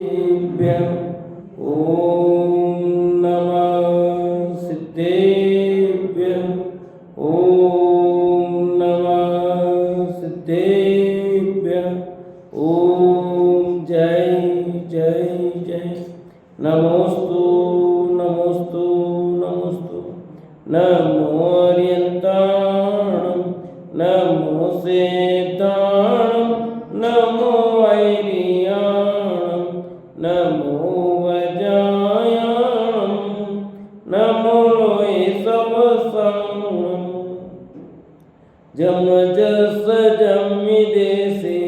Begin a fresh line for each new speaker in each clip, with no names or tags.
ओम नमः सिद्धेभ्यः। ओम नमः सिद्धेभ्यः। ओम जय जय जय। नमोस्तु नमोस्तु नमोस्तु। नमो अर्यन्ताणं नमो सेताणं नमो ऐरियाणं नमो वजायाणं नमो लोये सवसाणं। जम जस जम्मि देसे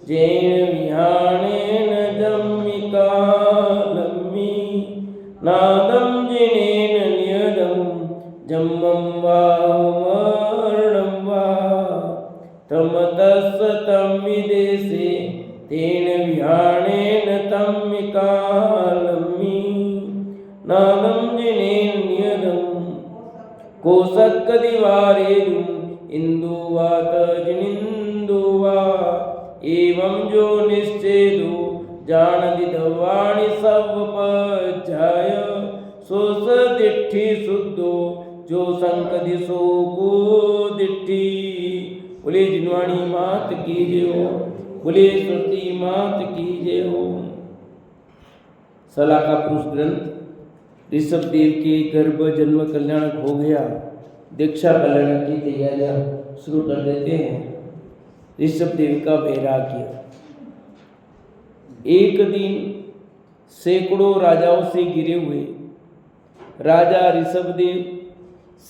जैन विहाणेन जम्मिकालम्मि नादं जिनेन नियदं जम्मं वा वर्णं वा तमतस्स तम्मि देसे तेन विहाणेन तम्मिकालम्मि नादं जिनेन नियदं कोसक्कदिवारेदुं इंदुवात जिनिंदुवा एवं जो निश्चेदु जानदि दवाणि सवपजाय सोस दिट्ठी शुद्धो जो संकदि सो को दिट्ठी। बोले जिनवाणी मात की जय हो। बोले श्रुति मात की जय हो। सलाह का पुरुष ग्रंथ ऋषभ देव के गर्भ जन्म कल्याण हो गया। दीक्षा कल्याण की तैयारियां शुरू कर देते हैं। ऋषभ देव का वैराग्य। एक दिन सैकड़ों राजाओं से घिरे हुए राजा ऋषभ देव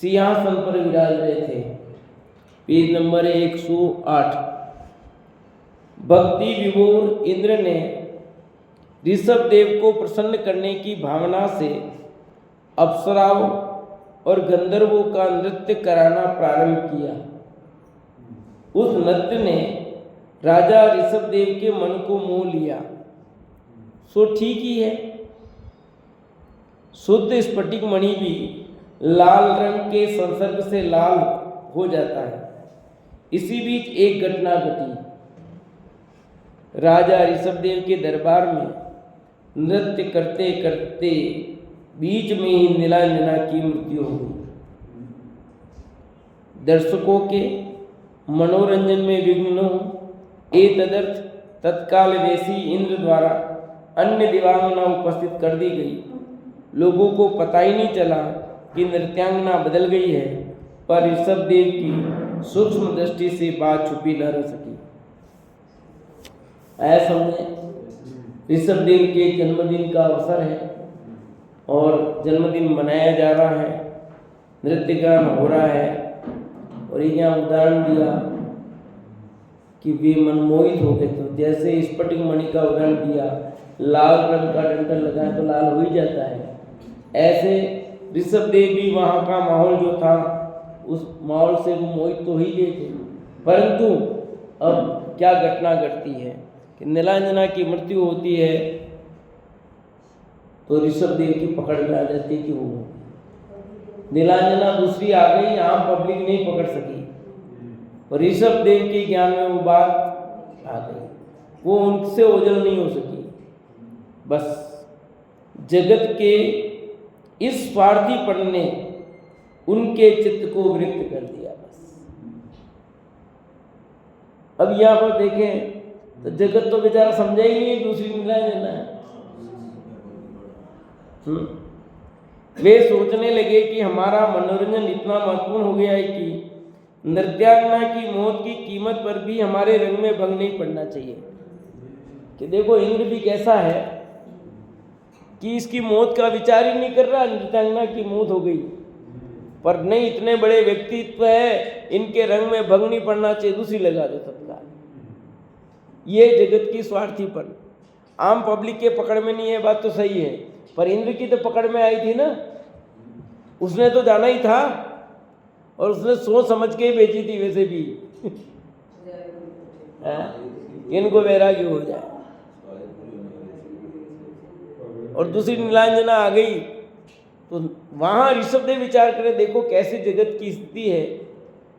सिंहासन पर विराज रहे थे। Page number 108। भक्ति विभोर इंद्र ने ऋषभ देव को प्रसन्न करने की भावना से अप्सराओं और गंधर्वों का नृत्य कराना प्रारंभ किया। उस नृत्य ने राजा ऋषभ देव के मन को मोह लिया। सो ठीक ही है। शुद्ध स्फटिक मणि भी लाल रंग के संसर्ग से लाल हो जाता है। इसी बीच एक घटना घटी। राजा ऋषभ देव के दरबार में नृत्य करते करते बीच में ही नीलांजना की मृत्यु हो गई। दर्शकों के मनोरंजन में विघ्न हो एतदर्थ तत्काल वैसी इंद्र द्वारा अन्य दिवांगना उपस्थित कर दी गई। लोगों को पता ही नहीं चला कि नृत्यांगना बदल गई है, पर ऋषभ देव की सूक्ष्म दृष्टि से बात छुपी न रह सकी। ऐसा समझे ऋषभ देव के जन्मदिन का अवसर है और जन्मदिन मनाया जा रहा है, नृत्य गान हो रहा है। और यहाँ उदाहरण दिया कि वे मनमोहित हो गए। तो जैसे स्फटिक मणि का उदाहरण दिया, लाल रंग का डंठल लगाए तो लाल हो ही जाता है। ऐसे ऋषभ देव भी वहाँ का माहौल जो था उस माहौल से वो मोहित तो ही गए थे। परंतु अब क्या घटना घटती है कि नीलांजना की मृत्यु होती है तो ऋषभ देव की पकड़ में आ जाती है कि वो नीलांजना दूसरी आ गई, आम पब्लिक नहीं पकड़ सकी और ऋषभ देव के ज्ञान में वो बात आ गई। वो उनसे ओझल नहीं हो सकी। बस जगत के इस स्वार्थीपन ने उनके चित्त को विरक्त कर दिया। बस अब यहाँ पर देखें तो जगत तो बेचारा समझा ही नहीं दूसरी नीलांजना है। वे सोचने लगे कि हमारा मनोरंजन इतना महत्वपूर्ण हो गया है कि नृत्यांगना की मौत की कीमत पर भी हमारे रंग में भंग नहीं पड़ना चाहिए। कि देखो इंद्र भी कैसा है कि इसकी मौत का विचार ही नहीं कर रहा। नृत्यांगना की मौत हो गई पर नहीं, इतने बड़े व्यक्तित्व है, इनके रंग में भंग नहीं पड़ना चाहिए, दूसरी लगा दो तत्काल। ये जगत की स्वार्थीपन आम पब्लिक के पकड़ में नहीं है। बात तो सही है, पर इंद्र की तो पकड़ में आई थी ना। उसने तो जाना ही था और उसने सोच समझ के ही बेची थी वैसे भी इनको वैराग्य हो जाए। और दूसरी नीलांजना आ गई तो वहाँ ऋषभदेव विचार करे, देखो कैसी जगत की स्थिति है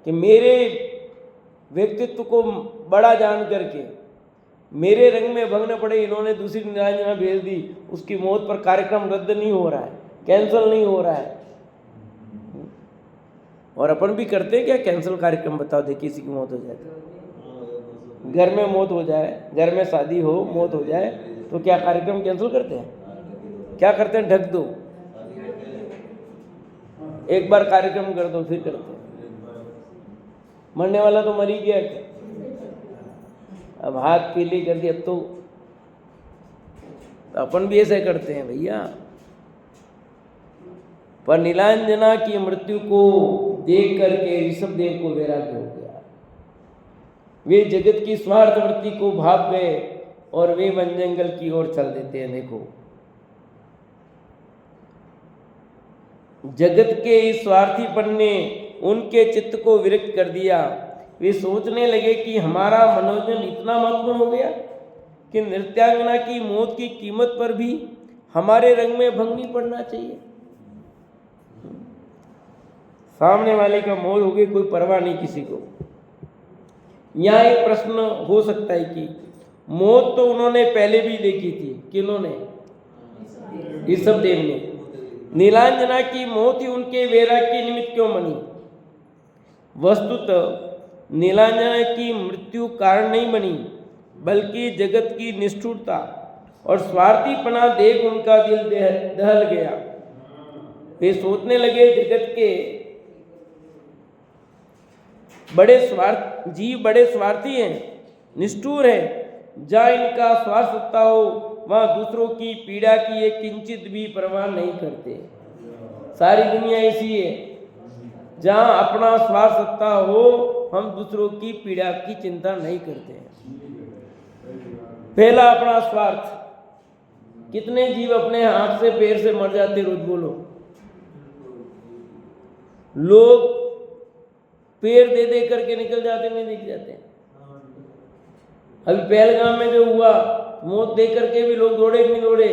कि मेरे व्यक्तित्व को बड़ा जान करके मेरे रंग में भंग न पड़े, इन्होंने दूसरी नीलांजना भेज दी, उसकी मौत पर कार्यक्रम रद्द नहीं हो रहा है, कैंसिल नहीं हो रहा है। और अपन भी करते हैं क्या कैंसिल कार्यक्रम? बताओ, देखिए किसी की मौत हो जाए तो, घर में मौत हो जाए, घर में शादी हो, मौत हो जाए तो क्या कार्यक्रम कैंसिल करते हैं? क्या करते हैं? ढक दो, एक बार कार्यक्रम कर दो फिर करते हैं। मरने वाला तो मर ही गया, अब हाथ पीली कर दिया तो अपन भी ऐसे करते हैं भैया। पर नीलांजना की मृत्यु को देख करके ऋषभदेव को वैराग्य हो गया। वे जगत की स्वार्थ वृत्ति को भाग गए और वे वन जंगल की ओर चल देते हैं। देखो, जगत के इस स्वार्थीपन ने उनके चित्त को विरक्त कर दिया। वे सोचने लगे कि हमारा मनोरंजन इतना महत्वपूर्ण हो गया कि नृत्यांगना की मौत की कीमत पर भी हमारे रंग में भंग नहीं पड़ना चाहिए। सामने वाले का मौत हो गई, कोई परवाह नहीं किसी को। यहाँ एक प्रश्न हो सकता है कि मौत तो उन्होंने पहले भी देखी थी, किन्होंने? ऋषभदेव ने। नीलांजना की मौत ही उनके वैराग्य के निमित्त क्यों बनी? वस्तुतः नीलांजना की मृत्यु कारण नहीं बनी, बल्कि जगत की निष्ठुरता और स्वार्थीपना देख उनका दिल दहल गया। वे सोचने लगे, जगत के जीव बड़े स्वार्थी हैं, निष्ठुर हैं। जहाँ इनका स्वार्थ सत्ता हो, वहाँ दूसरों की पीड़ा की ये किंचित भी परवाह नहीं करते। सारी दुनिया ऐसी है, जहाँ अपना स्वार्थ सत्ता हो, हम दूसरों की पीड़ा की चिंता नहीं करते हैं। पहला अपना स्वार्थ। कितने जीव अपने हाथ से पैर से मर जाते, रोज बोलो। लोग पैर दे दे करके निकल जाते, नहीं दिख जाते। अभी पहलगाम में जो हुआ, मौत दे करके भी लोग दौड़े कि नहीं दौड़े?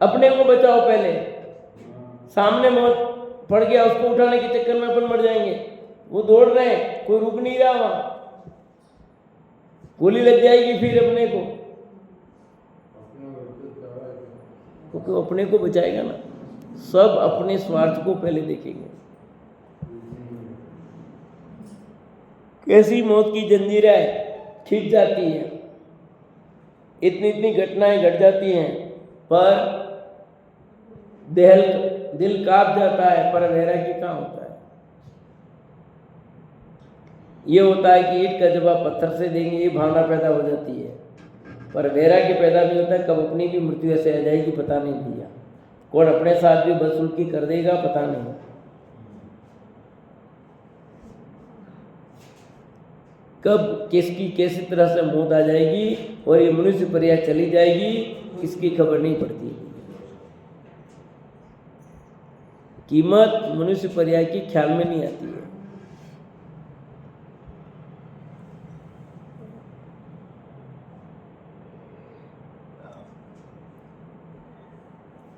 अपने को बचाओ पहले, सामने मौत पड़ गया, उसको उठाने के चक्कर में अपन मर जाएंगे। वो दौड़ रहे हैं, कोई रुक नहीं रहा, वहां गोली लग जाएगी फिर अपने को, क्योंकि अपने को बचाएगा ना। सब अपने स्वार्थ को पहले देखेंगे। कैसी मौत की जंजीरें खिंच जाती है, इतनी इतनी घटनाएं घट जाती हैं, पर दिल कांप जाता है, पर वैराग्य कहाँ होता है? ये होता है कि ईंट का जवाब पत्थर से देंगे, ये भावना पैदा हो जाती है, पर वैराग्य पैदा नहीं होता। कब अपनी भी मृत्यु ऐसे आ जाएगी पता नहीं भैया, कौन अपने साथ भी बदसलूकी कर देगा पता नहीं। कब किसकी कैसी तरह से मौत आ जाएगी और ये मनुष्य परिया चली जाएगी, इसकी खबर नहीं पड़ती। कीमत मनुष्य पर्याय की ख्याल में नहीं आती है।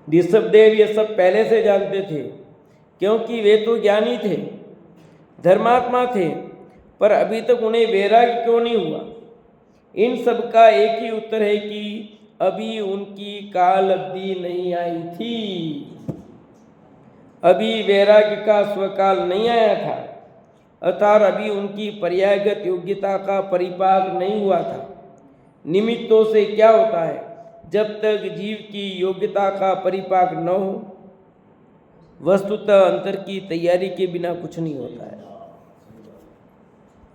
ऋषभदेव ये सब पहले से जानते थे, क्योंकि वे तो ज्ञानी थे, धर्मात्मा थे, पर अभी तक उन्हें वैराग्य क्यों नहीं हुआ? इन सब का एक ही उत्तर है कि अभी उनकी काल अवधि नहीं आई थी, अभी वैराग्य का स्वकाल नहीं आया था, अर्थात अभी उनकी पर्यायगत योग्यता का परिपाक नहीं हुआ था। निमित्तों से क्या होता है? जब तक जीव की योग्यता का परिपाक न हो, वस्तुतः अंतर की तैयारी के बिना कुछ नहीं होता है।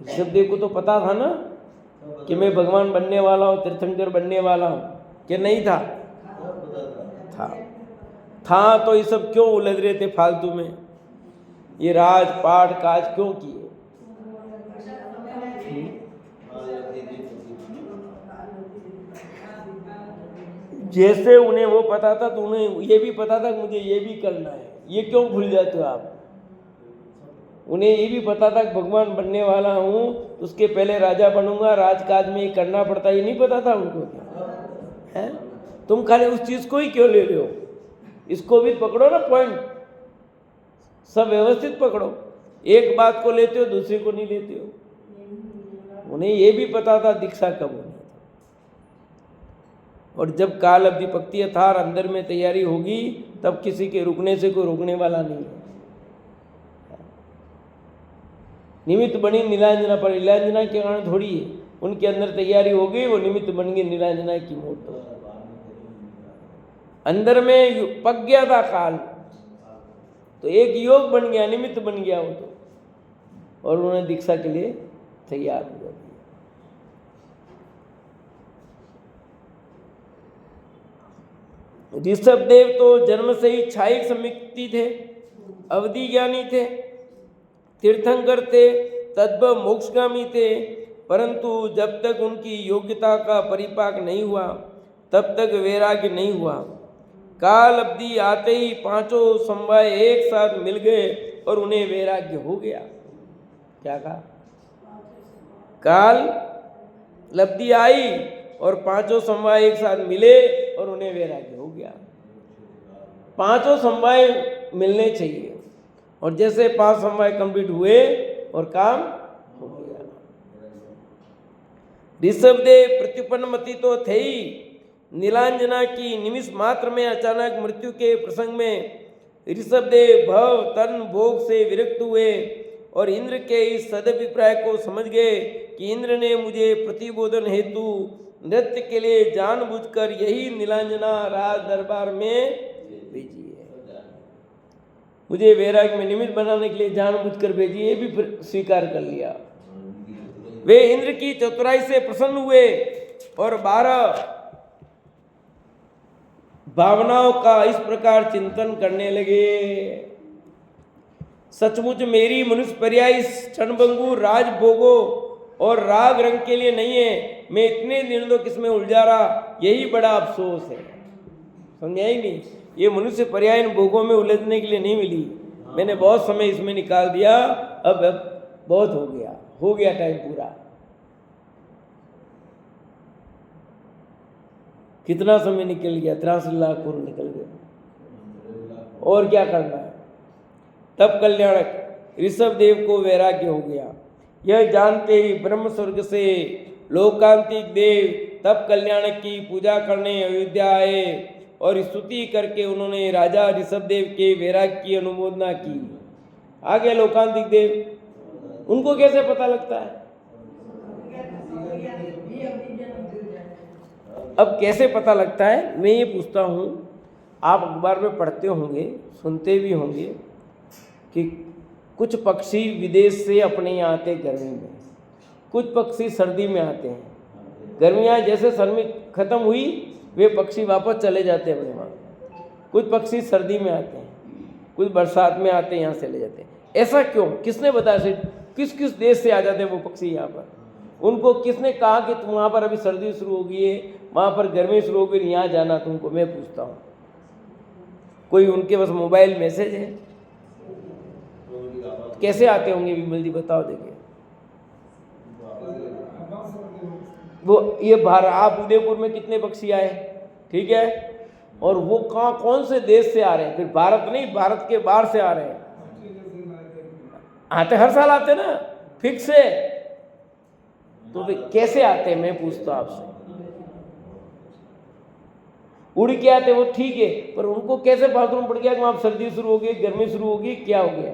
ऋषभदेव को तो पता था ना कि मैं भगवान बनने वाला हूँ, तीर्थंकर बनने वाला हूँ, कि नहीं था? था तो ये सब क्यों उलझ रहे थे फालतू में? ये राज पाठ काज क्यों किए? जैसे उन्हें वो पता था तो उन्हें ये भी पता था कि मुझे ये भी करना है। ये क्यों भूल जाते हो आप? उन्हें ये भी पता था कि भगवान बनने वाला हूँ, उसके पहले राजा बनूंगा, राजकाज में ये करना पड़ता, ये नहीं पता था उनको? क्या है? तुम खाली उस चीज को ही क्यों ले रहे हो? इसको भी पकड़ो ना पॉइंट, सब व्यवस्थित पकड़ो। एक बात को लेते हो, दूसरे को नहीं लेते हो। उन्हें ये भी पता था दीक्षा कब होनी है। और जब काल अवधि पक्ति यथार अंदर में तैयारी होगी तब किसी के रुकने से कोई रोकने वाला नहीं है। निमित्त बनी नीलांजना पर, नीलांजना के कारण थोड़ी है, उनके अंदर तैयारी हो गई, वो निमित्त बन गई नीलांजना की मौत। तो अंदर में पक गया था काल, तो एक योग बन गया, निमित्त बन गया वो तो, और उन्होंने दीक्षा के लिए तैयार हो गया। ऋषभदेव तो जन्म से ही क्षायिक समिति थे, अवधि ज्ञानी थे, तीर्थंकर थे, तद्भव मोक्षगामी थे, परंतु जब तक उनकी योग्यता का परिपाक नहीं हुआ तब तक वैराग्य नहीं हुआ। काल अवधि आते ही पांचों समवाय एक साथ मिल गए और उन्हें वैराग्य हो गया। क्या कहा? काल लब्धि आई और पांचों समवाय एक साथ मिले और उन्हें वैराग्य हो गया। पांचों समवाय मिलने चाहिए, और जैसे 5 समवाय कंप्लीट हुए और काम हो गया। ऋषभदेव प्रतिपन्न मति तो थे ही, नीलांजना की निमिष मात्र में अचानक मृत्यु के प्रसंग में ऋषभदेव भव तन भोग से विरक्त हुए और इंद्र के इस सदभिप्राय को समझ गए कि इंद्र ने मुझे प्रतिबोधन हेतु नृत्य के लिए जानबूझकर यही नीलांजना राज दरबार में भेजी है। मुझे वैराग्य में निमित्त बनाने के लिए जानबूझकर भेजी, ये भी स्वीकार कर लिया। वे इंद्र की चतुराई से प्रसन्न हुए और 12 भावनाओं का इस प्रकार चिंतन करने लगे। सचमुच मेरी मनुष्य पर्याय क्षणभंगुर राजभोगों और राग रंग के लिए नहीं है, मैं इतने दिनों तो किसमें उलझा रहा, यही बड़ा अफसोस है। समझा ही नहीं, ये मनुष्य पर्याय भोगों में उलझने के लिए नहीं मिली, मैंने बहुत समय इसमें निकाल दिया, अब बहुत हो गया टाइम पूरा। कितना समय निकल गया, 83 लाख पूर्व निकल गए, और क्या करना है। तब कल्याणक ऋषभदेव को वैराग्य हो गया। यह जानते ही ब्रह्म स्वर्ग से लोकांतिक देव तब कल्याणक की पूजा करने अयोध्या आए और स्तुति करके उन्होंने राजा ऋषभदेव के वैराग्य की अनुमोदना की। आगे लोकांतिक देव, उनको कैसे पता लगता है? अब कैसे पता लगता है, मैं ये पूछता हूँ। आप अखबार में पढ़ते होंगे, सुनते भी होंगे कि कुछ पक्षी विदेश से अपने यहाँ आते गर्मी में, कुछ पक्षी सर्दी में आते हैं। गर्मियाँ जैसे सर्दी खत्म हुई वे पक्षी वापस चले जाते हैं अपने वहाँ। कुछ पक्षी सर्दी में आते हैं, कुछ बरसात में आते हैं, यहाँ चले जाते हैं। ऐसा क्यों? किसने बताया? किस किस देश से आ जाते हैं वो पक्षी यहाँ पर? उनको किसने कहा कि तुम वहाँ पर अभी सर्दी शुरू हो गई है, वहाँ पर गर्मी शुरू हो गई, यहाँ जाना तुमको? मैं पूछता हूँ, कोई उनके पास मोबाइल मैसेज है? कैसे आते होंगे विमल जी, बताओ। देखिए वो ये बाहर, आप उदयपुर में कितने पक्षी आए, ठीक है, और वो कौन से देश से आ रहे हैं? फिर भारत नहीं, भारत के बाहर से आ रहे हैं। आते हर साल आते ना, फिक्स है। तो कैसे आते हैं मैं पूछता हूं आपसे। उड़ के आते वो ठीक है, पर उनको कैसे बाथरूम पड़ गया कि वहां सर्दी शुरू हो गई, गर्मी शुरू हो गई, क्या हो गया?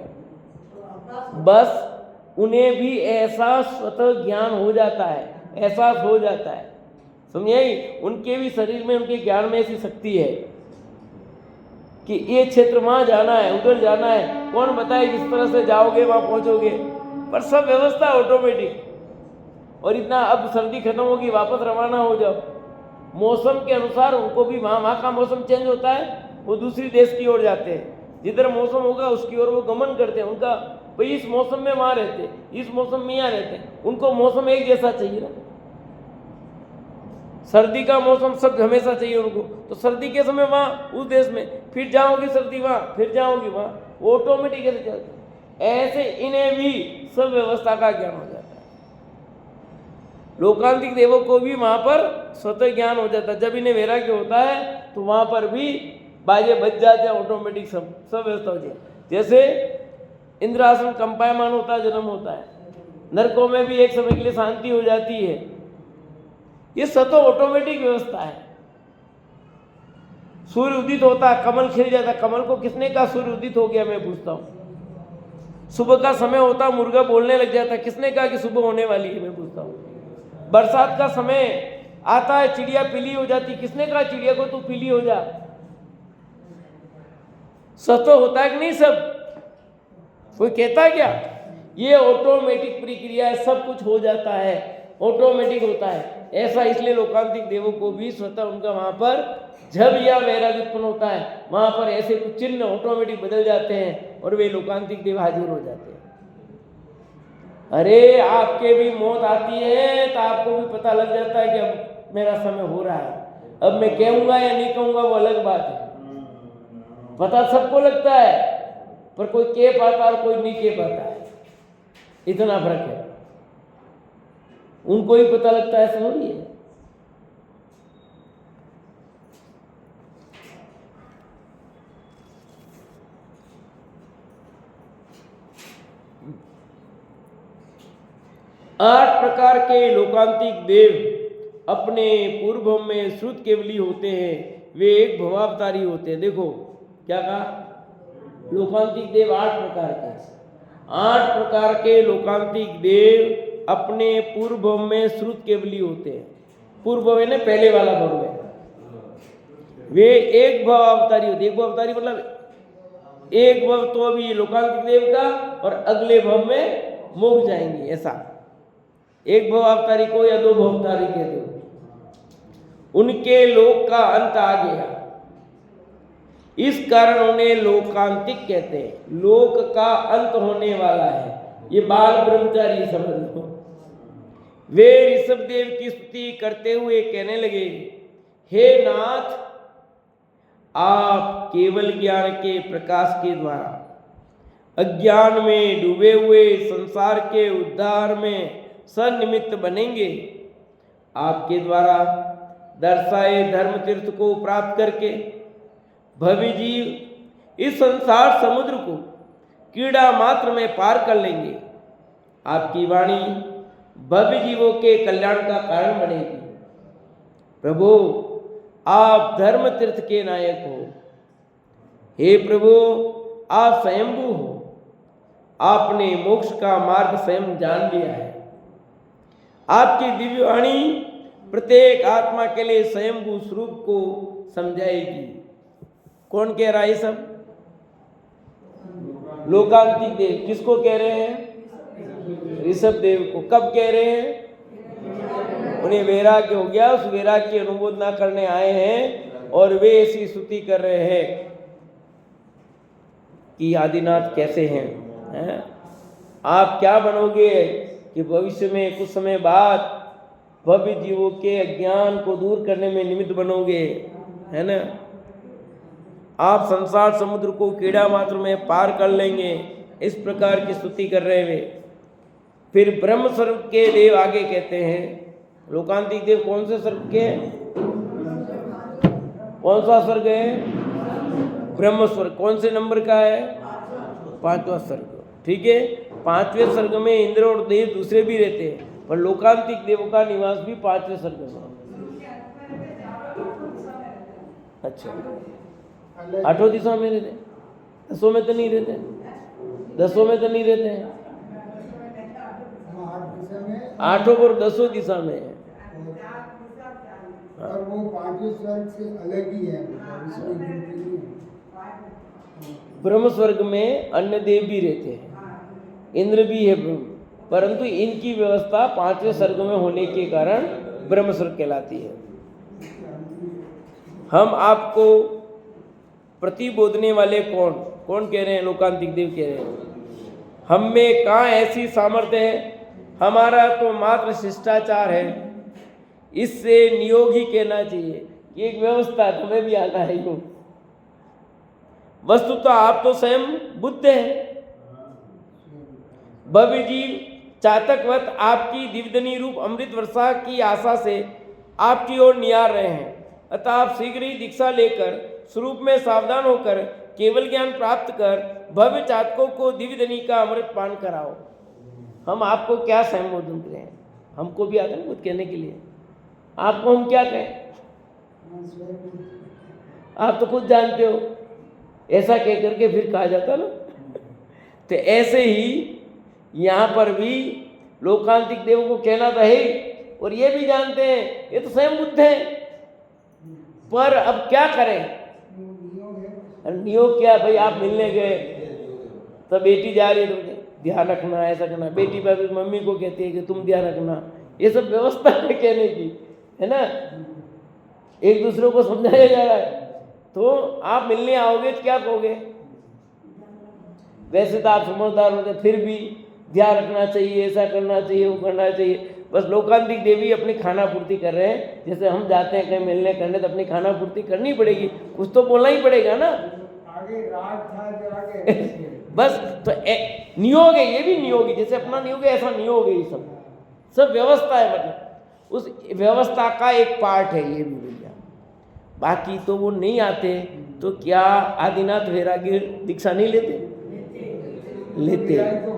बस उन्हें भी ऐसा स्वतः ज्ञान हो जाता है, एहसास हो जाता है, समझे? उनके भी शरीर में, उनके ज्ञान में ऐसी शक्ति है कि ये क्षेत्र वहां जाना है, उधर जाना है। कौन बताए किस तरह से जाओगे वहां पहुंचोगे, पर सब व्यवस्था ऑटोमेटिक। और इतना अब सर्दी खत्म होगी, वापस रवाना हो जाओ। मौसम के अनुसार उनको भी वहाँ का मौसम चेंज होता है, वो दूसरी देश की ओर जाते हैं। जिधर मौसम होगा उसकी ओर वो गमन करते हैं। उनका भाई इस मौसम में वहाँ रहते, इस मौसम में यहाँ रहते हैं, उनको मौसम एक जैसा चाहिए ना। सर्दी का मौसम सब हमेशा चाहिए उनको, तो सर्दी के समय वहाँ उस देश में, फिर जाओगी सर्दी वहाँ, फिर जाओगी वहाँ, वो ऑटोमेटिक ऐसे चलते। ऐसे इन्हें भी सब व्यवस्था का ज्ञान हो जाता है। लोकांतिक देवों को भी वहाँ पर स्वतः ज्ञान हो जाता है। जब इन्हें वैराग्य होता है तो वहाँ पर भी बाजे बज जाते हैं, ऑटोमेटिक सब व्यवस्था हो जाती है। जैसे इंद्रासन कंपायमान होता है, जन्म होता है, नरकों में भी एक समय के लिए शांति हो जाती है। ये स्वतः ऑटोमेटिक व्यवस्था है। सूर्य उदित होता है, कमल खिल जाता है। कमल को किसने कहा सूर्य उदित हो गया? मैं पूछता हूँ। सुबह का समय होता, मुर्गा बोलने लग जाता, किसने कहा कि सुबह होने वाली है? मैं पूछता हूँ। बरसात का समय आता है, चिड़िया पीली हो जाती, किसने कहा चिड़िया को तू पीली हो जा? स्वतः होता है कि नहीं? सब कोई कहता है क्या? ये ऑटोमेटिक प्रक्रिया है, सब कुछ हो जाता है, ऑटोमेटिक होता है। ऐसा इसलिए लोकांतिक देवों को भी स्वतः उनका वहां पर जब या वैराग्य उत्पन्न होता है, वहां पर ऐसे कुछ चिन्ह ऑटोमेटिक बदल जाते हैं और वे लोकांतिक देव हाजिर हो जाते हैं। अरे आपके भी मौत आती है तो आपको भी पता लग जाता है कि अब मेरा समय हो रहा है। अब मैं कहूंगा या नहीं कहूंगा वो अलग बात है। पता सबको लगता है, पर कोई कह पाता और कोई नहीं कह पाता है, इतना फर्क है। उनको ही पता लगता है, ऐसा थोड़ी है। आठ प्रकार के लोकांतिक देव अपने पूर्व में श्रुत केवली होते हैं, वे एक भवावतारी होते हैं। देखो क्या कहा? लोकांतिक देव आठ प्रकार के। आठ प्रकार के लोकांतिक देव अपने पूर्व में श्रुत केवली होते हैं। पूर्व में ने पहले वाला भव में वे एक भव अवतारी होते। एक भव अवतारी मतलब एक भव तो अभी लोकांतिक देव का और अगले भव में मोक्ष जाएंगे, ऐसा। एक भव अवतारी को या दो भव अवतारी कहते हो। उनके लोक का अंत आ गया, इस कारण उन्हें लोकांतिक कहते हैं। लोक का अंत होने वाला है, ये बाल ब्रह्मचारी समझ लो। वे ऋषभदेव की स्तुति करते हुए कहने लगे, हे नाथ, आप केवल ज्ञान के प्रकाश के द्वारा अज्ञान में डूबे हुए संसार के उद्धार में सन्निमित्त बनेंगे। आपके द्वारा दर्शाए धर्म तीर्थ को प्राप्त करके भव्य जीव इस संसार समुद्र को कीड़ा मात्र में पार कर लेंगे। आपकी वाणी भव्य जीवों के कल्याण का कारण बनेगी। प्रभु, आप धर्म तीर्थ के नायक हो। हे प्रभु, आप स्वयंभू हो। आपने मोक्ष का मार्ग स्वयं जान लिया है। आपकी दिव्य वाणी प्रत्येक आत्मा के लिए स्वयंभू स्वरूप को समझाएगी। कौन कह रहा है ये सब? लोकांतिक देव। किसको कह रहे हैं? ऋषभ देव को। कब कह रहे हैं? उन्हें वैराग्य हो गया, उस वैराग्य की अनुमोदना करने आए हैं और वे ऐसी स्तुति कर रहे हैं कि आदिनाथ कैसे हैं? आप क्या बनोगे कि भविष्य में कुछ समय बाद भव्य जीवों के अज्ञान को दूर करने में निमित्त बनोगे, है ना? आप संसार समुद्र को कीड़ा मात्र में पार कर लेंगे, इस प्रकार की स्तुति कर रहे वे। फिर ब्रह्म स्वर्ग के देव आगे कहते हैं, लोकांतिक देव कौन से स्वर्ग के हैं? कौन सा स्वर्ग है? ब्रह्म स्वर्ग। कौन से नंबर का है? 5वां स्वर्ग। ठीक है, 5वें स्वर्ग में इंद्र और देव दूसरे भी रहते हैं, पर लोकांतिक देवों का निवास भी 5वें स्वर्ग में। अच्छा, 8 दिशा में रहते, 10 में तो नहीं रहते, 10 में तो नहीं रहते हैं, 8 पर 10 दिशा में है।
और वो 5वें स्वर्ग से अलग ही है,
ब्रह्म स्वर्ग में अन्य देव भी रहते हैं, इंद्र भी है ब्रह्म, परंतु इनकी व्यवस्था 5वें स्वर्ग में होने के कारण ब्रह्म स्वर्ग कहलाती है। हम आपको प्रतिबोधने वाले कौन कौन कह रहे हैं? लोकांतिक देव कह रहे हैं, हम में कहाँ ऐसी सामर्थ्य है? हमारा तो मात्र शिष्टाचार है, इससे नियोग ही कहना चाहिए। ये एक व्यवस्था, तुम्हें भी आना है यूं। वस्तु तो आप तो स्वयं बुद्ध हैं। भव्य जीव चातकवत आपकी दिव्यधनी रूप अमृत वर्षा की आशा से आपकी ओर निहार रहे हैं, अतः आप शीघ्र ही दीक्षा लेकर स्वरूप में सावधान होकर केवल ज्ञान प्राप्त कर भव्य चातकों को दिव्यधनी का अमृत पान कराओ। हम आपको क्या संबोधन करें, हमको भी आता है कुछ कहने के लिए, आपको हम क्या कहें, आप तो खुद जानते हो, ऐसा कह करके फिर कहा जाता ना। तो ऐसे ही यहाँ पर भी लोकांतिक देवों को कहना तो है, और ये भी जानते हैं ये तो स्वयं बुद्ध हैं, पर अब क्या करें, नियोग क्या भाई, आप मिलने गए तो बेटी जा रही है तो ध्यान रखना, ऐसा करना, बेटी पर मम्मी को कहती है कि तुम ध्यान रखना, ये सब व्यवस्था है कहने की, है ना, एक दूसरे को समझाया जा रहा है। तो आप मिलने आओगे तो क्या कहोगे, वैसे तो आप समझदार होते, फिर भी ध्यान रखना चाहिए, ऐसा करना चाहिए, वो करना चाहिए। बस लोकांतिक देवी अपनी खाना पूर्ति कर रहे हैं, जैसे हम जाते हैं कहीं मिलने करने तो अपनी खाना पूर्ति करनी पड़ेगी, कुछ तो बोलना ही पड़ेगा ना।
आगे राग था जो आगे
बस तो नियोग है, ये भी नियोग है, जैसे अपना नियोग है ऐसा नियोग है, ये सब व्यवस्था है, मतलब उस व्यवस्था का एक पार्ट है ये भी भैया। बाकी तो वो नहीं आते तो क्या आदिनाथ वैराग्य दीक्षा नहीं लेते,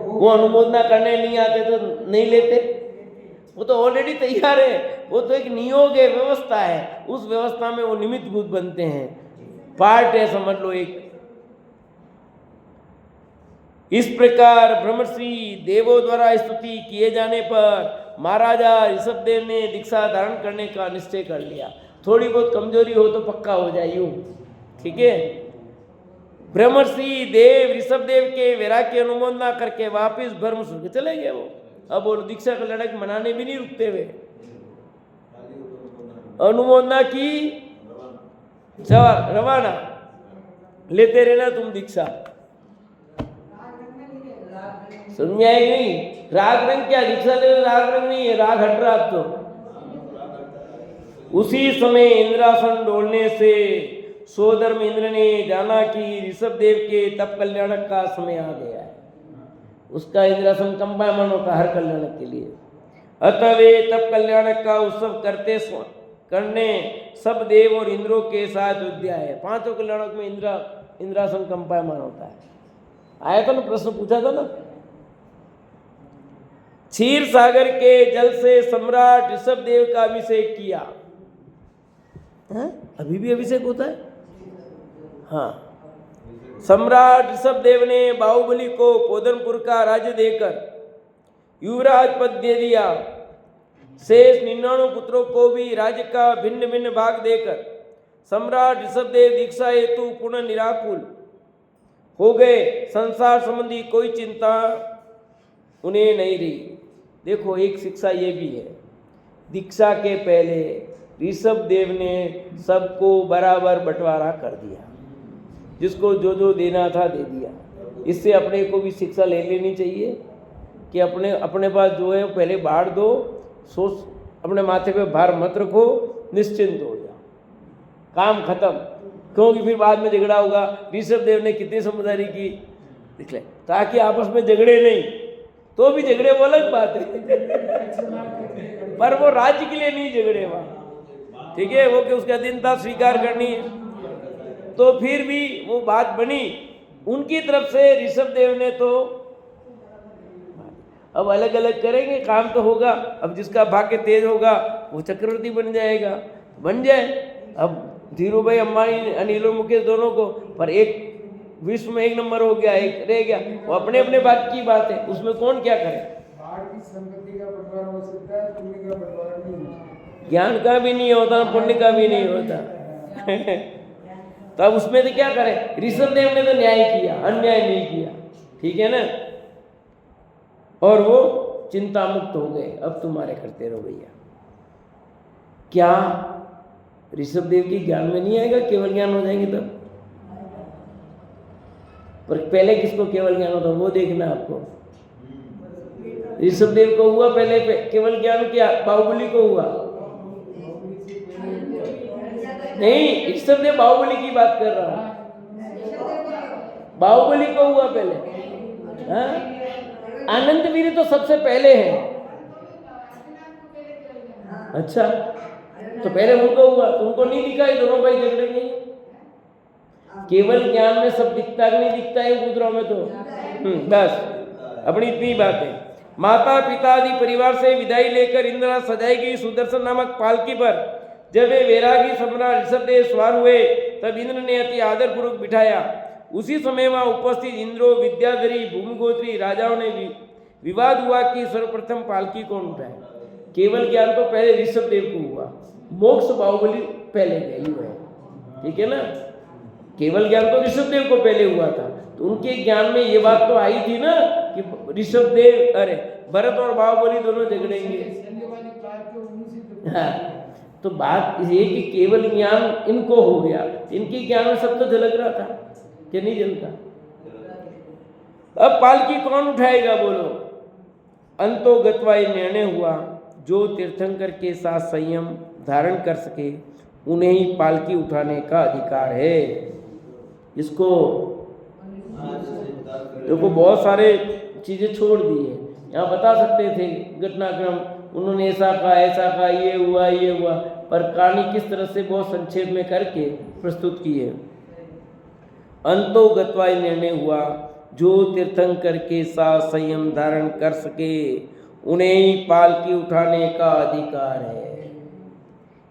वो अनुमोदना करने नहीं आते तो नहीं लेते, वो तो ऑलरेडी तैयार है, वो तो एक नियोग है, व्यवस्था है, उस व्यवस्था में वो निमित्त भूत बनते हैं, पार्ट है, समझ लो एक। इस प्रकार ब्रह्मर्षि देवों द्वारा स्तुति किए जाने पर महाराजा ऋषभदेव ने दीक्षा धारण करने का निश्चय कर लिया। थोड़ी बहुत कमजोरी हो तो पक्का हो जाए यूं, ठीक है। ब्रह्मर्षि देव ऋषभदेव के वैराग्य की अनुमोदना करके वापिस ब्रह्म स्वर्ग चले गए वो। अब वो दीक्षा का लड़क मनाने भी नहीं रुकते हुए, अनुमोदना की रवाना, लेते रहना तुम दीक्षा। समझ में आएगी नहीं, राग रंग क्या, दीक्षा ले राग रंग नहीं है, राग हट रहा अब तो। उसी समय इंद्रासन डोलने से सोधर्म इंद्र ने जाना कि ऋषभदेव के तप कल्याणक का समय आ गया है, उसका इंद्रासन कंपायमान होता हर कल्याणक के लिए। अतः वे तप कल्याणक का उत्सव करने सब देव और इंद्रों के साथ अयोध्या है। पांचों कल्याणक में इंद्रासन कंपायमान होता है। आया था ना, प्रश्न पूछा था ना। क्षीर सागर के जल से सम्राट ऋषभदेव का अभिषेक किया। अभी भी अभिषेक होता है, हाँ। सम्राट ऋषभदेव ने बाहुबली को पोदनपुर का राज्य देकर युवराज पद दे दिया। शेष 99 पुत्रों को भी राज्य का भिन्न भिन्न भाग देकर सम्राट ऋषभदेव दीक्षा हेतु पुनः निराकुल हो गए। संसार संबंधी कोई चिंता उन्हें नहीं रही। देखो एक शिक्षा ये भी है, दीक्षा के पहले ऋषभदेव ने सबको बराबर बंटवारा कर दिया, जिसको जो जो देना था दे दिया। इससे अपने को भी शिक्षा ले लेनी चाहिए कि अपने पास जो है पहले बांट दो, सोच अपने माथे पे भार मत रखो, निश्चिंत हो जाओ, काम खत्म। क्योंकि फिर बाद में झगड़ा होगा। ऋषभदेव ने कितनी समझदारी की देख ले, ताकि आपस में झगड़े नहीं, तो भी झगड़े वो अलग बात है पर वो राज्य के लिए नहीं झगड़े वहाँ, ठीक है। वो कि उसकी अधीनता स्वीकार करनी है, तो फिर भी वो बात बनी उनकी तरफ से। ऋषभदेव ने तो अब अलग अलग करेंगे, काम तो होगा। अब जिसका भाग्य तेज होगा वो चक्रवर्ती बन जाएगा, बन जाए। अब धीरू भाई अंबानी, अनिल मुकेश दोनों को, पर एक विश्व में 1 नंबर हो गया, एक रह गया, वो अपने अपने बात की बात है, उसमें कौन क्या करे।
बाहर की संपत्ति का बंटवारा हो सकता है, पुण्य का बंटवारा नहीं हो सकता।
ज्ञान का भी नहीं होता, पुण्य का भी नहीं होता तो अब उसमें तो क्या करें। ऋषभदेव ने तो न्याय किया, अन्याय नहीं किया, ठीक है ना। और वो चिंता मुक्त हो गए। अब तुम्हारे करते रहो भैया। क्या ऋषभदेव की ज्ञान में नहीं आएगा, केवल ज्ञान हो जाएंगे तब। पर पहले किसको केवल ज्ञान होता वो देखना आपको। ऋषभदेव को हुआ पहले केवल ज्ञान, क्या बाहुबली को हुआ नहीं। ऋषभदेव बाहुबली की बात कर रहा हूं, बाहुबली को हुआ पहले। हाँ, आनंद वीर तो सबसे पहले है। अच्छा, तो पहले उनको हुआ, तुमको नहीं दिखा, दोनों भाई झगड़ेंगे। केवल ज्ञान में सब दिखता नहीं दिखता है, दूसरों में तो बस अपनी इतनी बात है। माता पिता आदि परिवार से विदाई लेकर इंद्र सजाई गई सुदर्शन नामक पालकी पर जब वे वैरागी सम्राट ऋषभदेव सवार हुए तब इंद्र ने अति आदर पूर्वक बिठाया। उसी समय वहां उपस्थित इंद्रो विद्याधरी भूमिगोत्री राजाओं ने विवाद हुआ कि सर्वप्रथम पालकी कौन उठाए। केवल ज्ञान तो पहले ऋषभदेव को हुआ, मोक्ष बाहुबली पहले गए हुए हैं, ठीक है ना। केवल ज्ञान तो ऋषभदेव को पहले हुआ था, तो उनके ज्ञान में ये बात तो आई थी ना कि ऋषभदेव अरे भरत और बाहुबली दोनों झगड़ेंगे। हाँ, तो बात ये कि केवल ज्ञान इनको हो गया, इनके ज्ञान में सब तो झलक रहा था कि नहीं झलका। अब पालकी कौन उठाएगा बोलो। अंतो गत्वा ये निर्णय हुआ जो तीर्थंकर के साथ संयम धारण कर सके उन्हें ही पालकी उठाने का अधिकार है। इसको देखो बहुत सारे चीजें छोड़ दी है, यहाँ बता सकते थे घटनाक्रम, उन्होंने ऐसा कहा, ये हुआ, पर कहानी किस तरह से बहुत संक्षेप में करके प्रस्तुत की है। अंतो गत्वा निर्णय हुआ जो तीर्थंकर के साथ संयम धारण कर सके उन्हें ही पालकी उठाने का अधिकार है।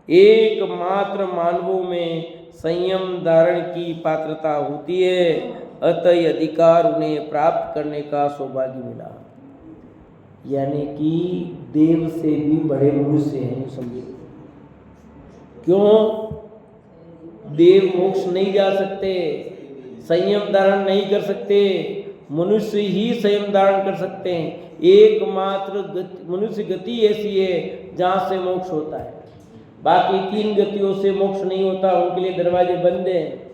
एकमात्र मानवों में संयम धारण की पात्रता होती है, अतः अधिकार उन्हें प्राप्त करने का सौभाग्य मिला। यानी कि देव से भी बड़े मनुष्य हैं, समझिए। क्यों? देव मोक्ष नहीं जा सकते, संयम धारण नहीं कर सकते, मनुष्य ही संयम धारण कर सकते हैं। एकमात्र मनुष्य गति ऐसी है जहाँ से मोक्ष होता है, बाकी 3 गतियों से मोक्ष नहीं होता, उनके लिए दरवाजे बंद हैं।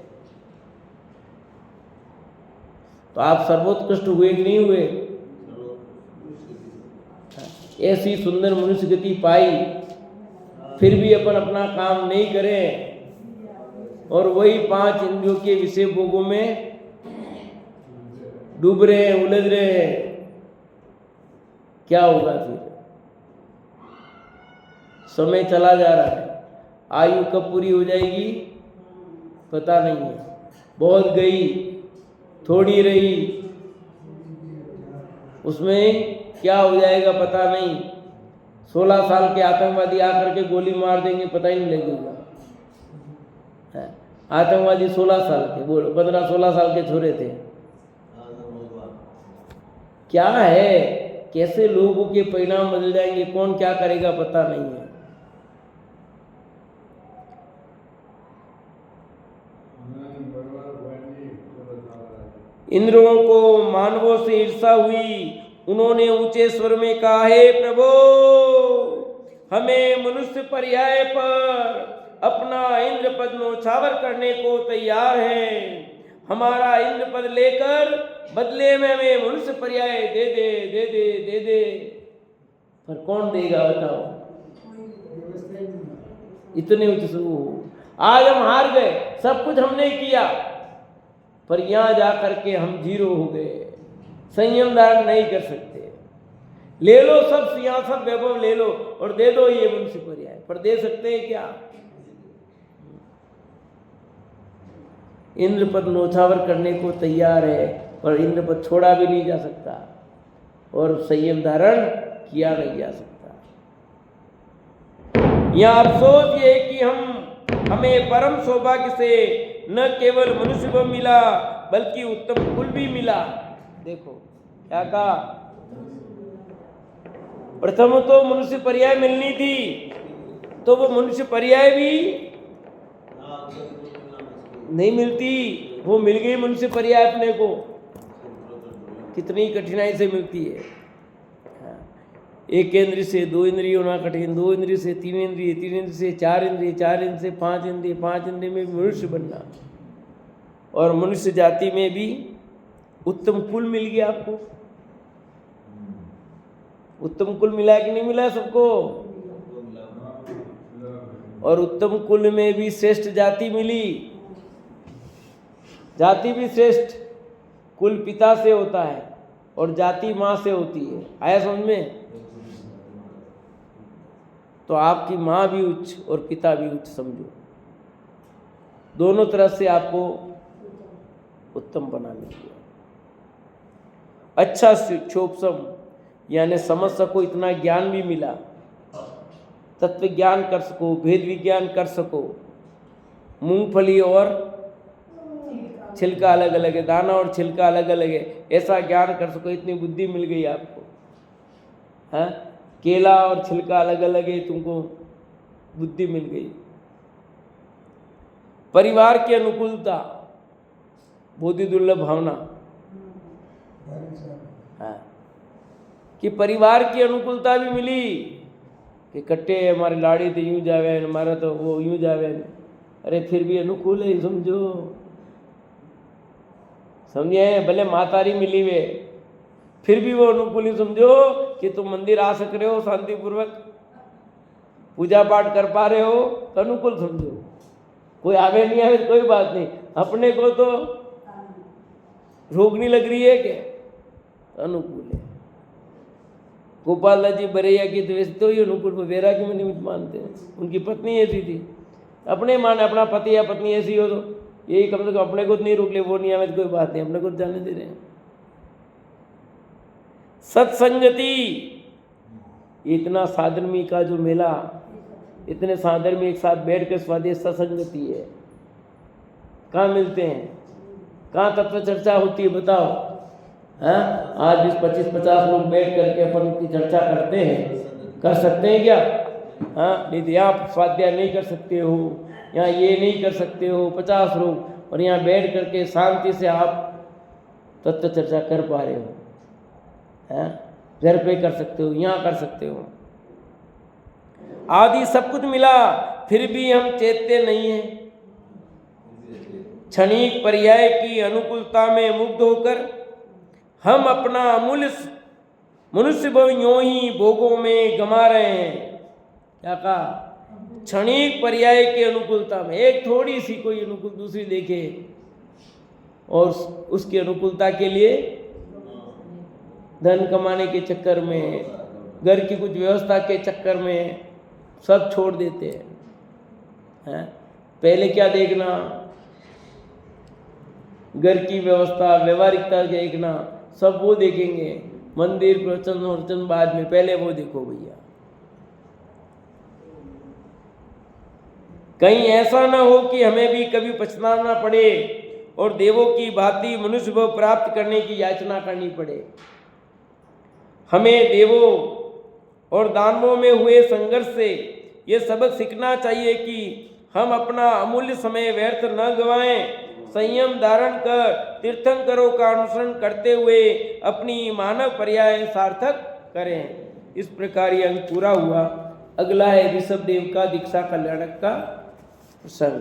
तो आप सर्वोत्कृष्ट हुए कि नहीं हुए? ऐसी सुंदर मनुष्य गति पाई, फिर भी अपन अपना काम नहीं करें और वही 5 इंद्रियों के विषय भोगों में डूब रहे हैं, उलझ रहे हैं, क्या होगा फिर? समय चला जा रहा है, आयु कब पूरी हो जाएगी पता नहीं है, बहुत गई थोड़ी रही, उसमें क्या हो जाएगा पता नहीं। 16 साल के आतंकवादी आकर के गोली मार देंगे, पता ही नहीं लगेगा। आतंकवादी 16 साल के, बोलो 15-16 साल के छोरे थे। क्या है, कैसे लोगों के परिणाम बदल जाएंगे, कौन क्या करेगा पता नहीं है। इंद्रों को मानवों से ईर्षा हुई, उन्होंने ऊंचे स्वर में कहा, हे प्रभु, हमें मनुष्य पर्याय पर अपना इंद्र पद न्योछावर करने को तैयार है। हमारा इंद्र पद लेकर बदले में हमें मनुष्य पर्याय दे दे दे दे दे दे। पर कौन देगा बताओ? इतने उच्च आज हम हार गए, सब कुछ हमने किया, पर यहां जाकर के हम 0 हो गए, संयम धारण नहीं कर सकते। ले लो सब सियासत वैभव ले लो और दे दो ये मनुष्य पर्याय, पर दे सकते हैं क्या? इंद्रपद न्योछावर करने को तैयार है, पर इंद्रपद छोड़ा भी नहीं जा सकता और संयम धारण किया नहीं जा सकता। यह अफसोस ये कि हमें परम सौभाग्य से न केवल मनुष्य को मिला बल्कि उत्तम कुल भी मिला। देखो क्या कहा, प्रथम तो मनुष्य पर्याय मिलनी थी, तो वो मनुष्य पर्याय भी नहीं मिलती, वो मिल गई मनुष्य पर्याय अपने को। कितनी कठिनाई से मिलती है। 1 इंद्रिय से 2 इंद्रिय होना कठिन, 2 इंद्रिय से 3 इंद्रिय, 3 इंद्रिय से 4 इंद्रिय, 4 इंद्रिय से 5 इंद्रिय, 5 इंद्रिय में मनुष्य बनना, और मनुष्य जाति में भी उत्तम कुल मिल गया आपको। उत्तम कुल मिला कि नहीं मिला सबको? और उत्तम कुल में भी श्रेष्ठ जाति मिली। जाति भी श्रेष्ठ, कुल पिता से होता है और जाति माँ से होती है। आया समझ में? तो आपकी माँ भी उच्च और पिता भी उच्च समझो, दोनों तरफ से आपको उत्तम बनाने की। अच्छा क्षोभसम, यानी समझ सको, इतना ज्ञान भी मिला, तत्व ज्ञान कर सको, भेद विज्ञान कर सको। मूंगफली और छिलका अलग अलग है, दाना और छिलका अलग अलग है, ऐसा ज्ञान कर सको, इतनी बुद्धि मिल गई आपको। हाँ, केला और छिलका अलग अलग है, तुमको बुद्धि मिल गई। परिवार की अनुकूलता, बहुत ही दुर्लभ भावना। हाँ, कि परिवार की अनुकूलता भी मिली कि कट्टे हमारे लाड़ी तो यूं जावे, हमारा तो वो यूं जावे, अरे फिर भी अनुकूल है, समझो, समझे। भले मातारी मिली वे, फिर भी वो अनुकूल ही समझो कि तुम मंदिर आ सक रहे हो शांतिपूर्वक, पूजा पाठ कर पा रहे हो, तो अनुकूल समझो। कोई आवे नहीं आवे कोई बात नहीं, अपने को तो रोग नहीं लग रही है क्या, तो अनुकूल है। गोपाल जी बरैया की तो वैसे तो ही अनुकूल वेरा की में निमित्त मानते हैं, उनकी पत्नी ऐसी थी, अपने माने अपना पति या पत्नी ऐसी हो तो यही कम से कम अपने को नहीं रोक ले, वो नहीं आवे तो कोई बात नहीं, अपने को जाने दे रहे हैं। सत्संगति, इतना साधर्मी का जो मेला, इतने साधर्मी एक साथ बैठ कर स्वादेश सत्संगति है। कहाँ मिलते हैं, कहाँ तत्व चर्चा होती है, बताओ। हाँ, आज 20-25-50 लोग बैठ करके अपन की चर्चा करते हैं, कर सकते हैं क्या? हाँ, नहीं तो यहाँ स्वाध्याय नहीं कर सकते हो, यहाँ ये नहीं कर सकते हो, 50 लोग, और यहाँ बैठ करके शांति से आप तत्व चर्चा कर पा रहे हो। हाँ, घर पे कर सकते हो, यहाँ कर सकते हो, आदि सब कुछ मिला, फिर भी हम चेतते नहीं हैं। क्षणिक पर्याय की अनुकूलता में मुग्ध होकर हम अपना अमूल्य मनुष्य भव यूं ही भोगों में गंवा रहे हैं। क्या कहा? क्षणिक पर्याय की अनुकूलता में, एक थोड़ी सी कोई अनुकूल दूसरी देखे और उसकी अनुकूलता के लिए धन कमाने के चक्कर में, घर की कुछ व्यवस्था के चक्कर में सब छोड़ देते हैं। पहले क्या देखना, घर की व्यवस्था, व्यवहारिकता देखना, सब वो देखेंगे, मंदिर प्रवचन वर्चन बाद में, पहले वो देखो भैया। कहीं ऐसा ना हो कि हमें भी कभी पछताना पड़े और देवों की भांति मनुष्य भाव प्राप्त करने की याचना करनी पड़े। हमें देवों और दानवों में हुए संघर्ष से ये सबक सीखना चाहिए कि हम अपना अमूल्य समय व्यर्थ न गंवाएं, संयम धारण कर तीर्थंकरों का अनुसरण करते हुए अपनी मानव पर्याय सार्थक करें। इस प्रकार यह अंक पूरा हुआ। अगला है ऋषभ देव का दीक्षा कल्याणक का प्रसंग।